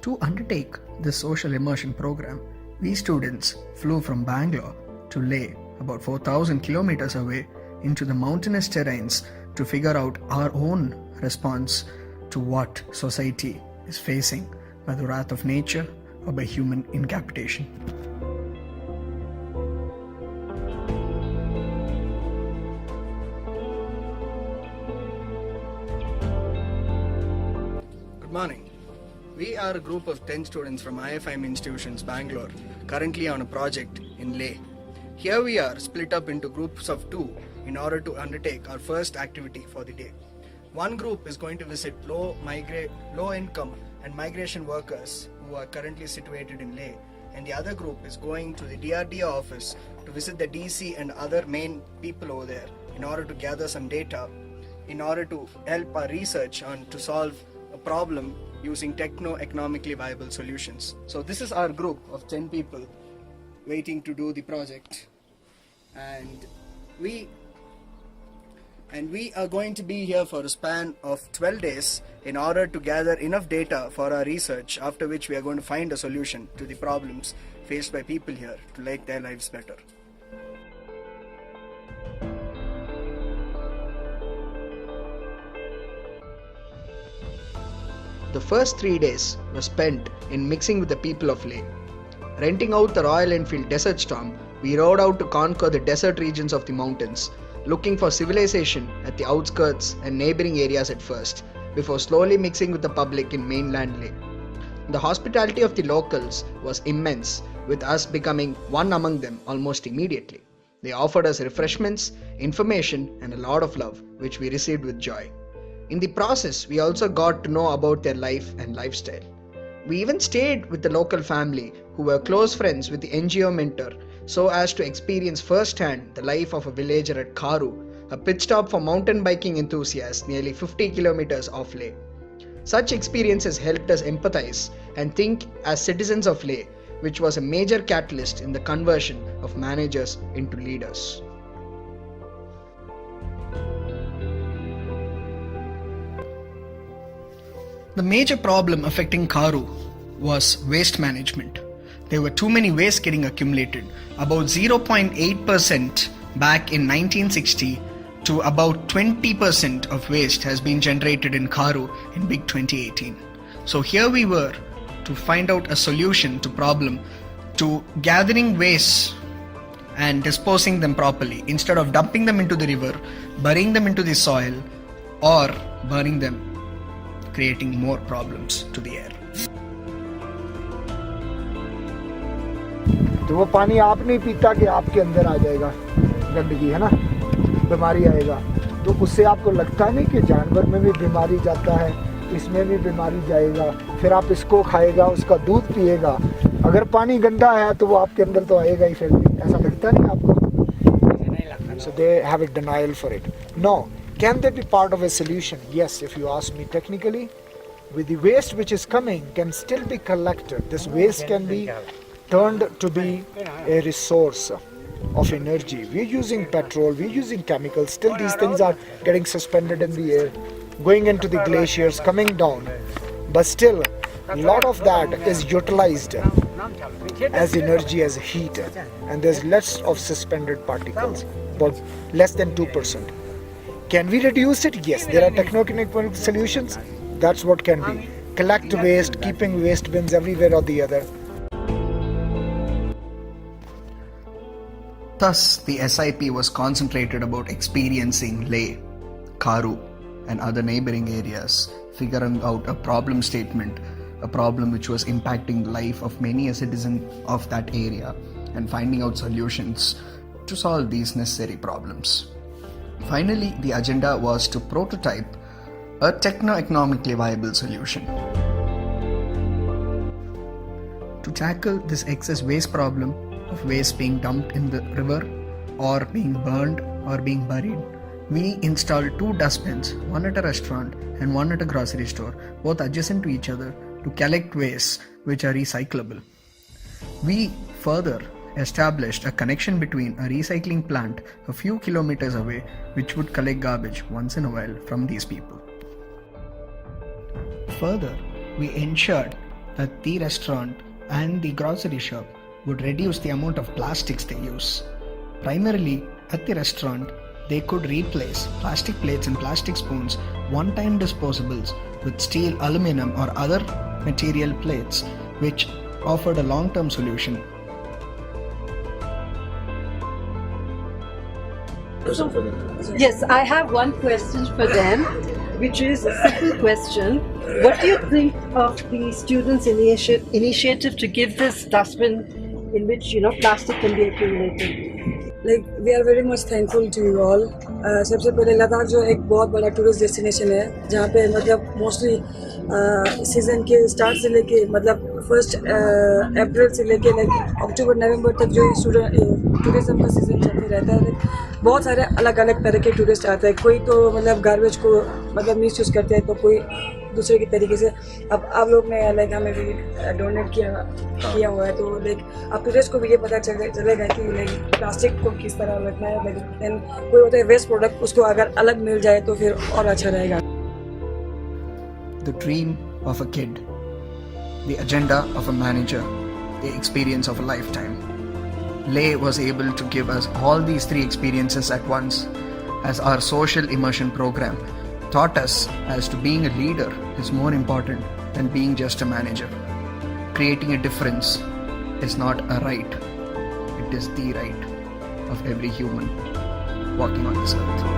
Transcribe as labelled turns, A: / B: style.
A: To undertake this social immersion program, we students flew from Bangalore to Leh, about 4,000 kilometers away, into the mountainous terrains to figure out our own response to what society is facing by the wrath of nature or by human incapitation. Good morning. We are a group of 10 students from IFIM institutions, Bangalore, currently on a project in Leh. Here we are split up into groups of 2 in order to undertake our first activity for the day. One group is going to visit low income and migration workers who are currently situated in Leh, and the other group is going to the DRDO office to visit the DC and other main people over there in order to gather some data in order to help our research on to solve a problem using techno-economically viable solutions. So this is our group of 10 people waiting to do the project, and we are going to be here for a span of 12 days in order to gather enough data for our research, after which we are going to find a solution to the problems faced by people here to make their lives better. The first 3 days were spent in mixing with the people of Leh. Renting out the Royal Enfield Desert Storm, we rode out to conquer the desert regions of the mountains, looking for civilization at the outskirts and neighboring areas at first, before slowly mixing with the public in mainland Leh. The hospitality of the locals was immense, with us becoming one among them almost immediately. They offered us refreshments, information, and a lot of love, which we received with joy. In the process, we also got to know about their life and lifestyle. We even stayed with the local family who were close friends with the NGO mentor, so as to experience firsthand the life of a villager at Kharo, a pit stop for mountain biking enthusiasts nearly 50 kilometers off Leh. Such experiences helped us empathize and think as citizens of Leh, which was a major catalyst in the conversion of managers into leaders. The major problem affecting Kharo was waste management. There were too many wastes getting accumulated, about 0.8% back in 1960 to about 20% of waste has been generated in Kharo in big 2018. So here we were to find out a solution to problem to gathering wastes and disposing them properly instead of dumping them into the river, burying them into the soil, or burning them, creating more problems to the air.
B: तो वो पानी आप नहीं पीता कि आपके अंदर आ जाएगा गंदगी, है ना, बीमारी आएगा, तो उससे आपको लगता नहीं कि जानवर में भी बीमारी जाता है, इसमें भी बीमारी जाएगा, फिर आप इसको खाएगा, उसका दूध पिएगा, अगर पानी गंदा है तो वो आपके अंदर तो आएगा ही, फिर भी ऐसा लगता नहीं आपको? So they have a denial for it. No. Can they be part of a solution? Yes, if you ask me technically, with the waste which is coming can still be collected. This waste can be turned to be a resource of energy. We're using petrol, we're using chemicals, still these things are getting suspended in the air, going into the glaciers, coming down. But still, a lot of that is utilized as energy, as heat, and there's less of suspended particles, but less than 2%. Can we reduce it? Yes, there are techno-economic solutions. That's what can be. Collect waste, keeping waste bins everywhere or the other.
A: Thus, the SIP was concentrated about experiencing Leh, Kharo, and other neighboring areas, figuring out a problem statement, a problem which was impacting the life of many a citizen of that area, and finding out solutions to solve these necessary problems. Finally, the agenda was to prototype a techno-economically viable solution. To tackle this excess waste problem of waste being dumped in the river or being burned or being buried, we installed 2 dustbins, one at a restaurant and one at a grocery store, both adjacent to each other, to collect wastes which are recyclable. We further established a connection between a recycling plant a few kilometers away which would collect garbage once in a while from these people. Further, we ensured that the restaurant and the grocery shop would reduce the amount of plastics they use. Primarily, at the restaurant, they could replace plastic plates and plastic spoons, one-time disposables, with steel, aluminum, or other material plates, which offered a long-term solution.
C: Yes, I have one question for them, which is a simple question. What do you think of the students' initiative to give this dustbin in which plastic can be accumulated?
D: Like we are very much thankful to you all. सबसे पहले लद्दाख जो एक बहुत बड़ा tourist destination है जहाँ पे मतलब मोस्टली सीज़न के स्टार्ट से लेके मतलब 1 अप्रैल से लेके लाइक अक्टूबर नवंबर तक जो टूरिज़्म का सीज़न चलते रहता है। बहुत सारे अलग अलग तरह के टूरिस्ट आते हैं। कोई तो मतलब गार्बेज को मतलब मिस यूज़ करते हैं तो कोई दूसरे के तरीके से। अब आप लोग ने लाइक हमें भी डोनेट किया हुआ है तो लाइक अब टूरिस्ट को भी ये पता चलेगा कि लाइक प्लास्टिक को किस तरह रखना है। लाइक एंड कोई होता है वेस्ट प्रोडक्ट उसको अगर अलग मिल जाए तो फिर और अच्छा रहेगा।
A: The dream of a kid, the agenda of a manager, the experience of a lifetime. Leh was able to give us all these 3 experiences at once, as our Social Immersion Program taught us as to being a leader is more important than being just a manager. Creating a difference is not a right, it is the right of every human walking on this earth.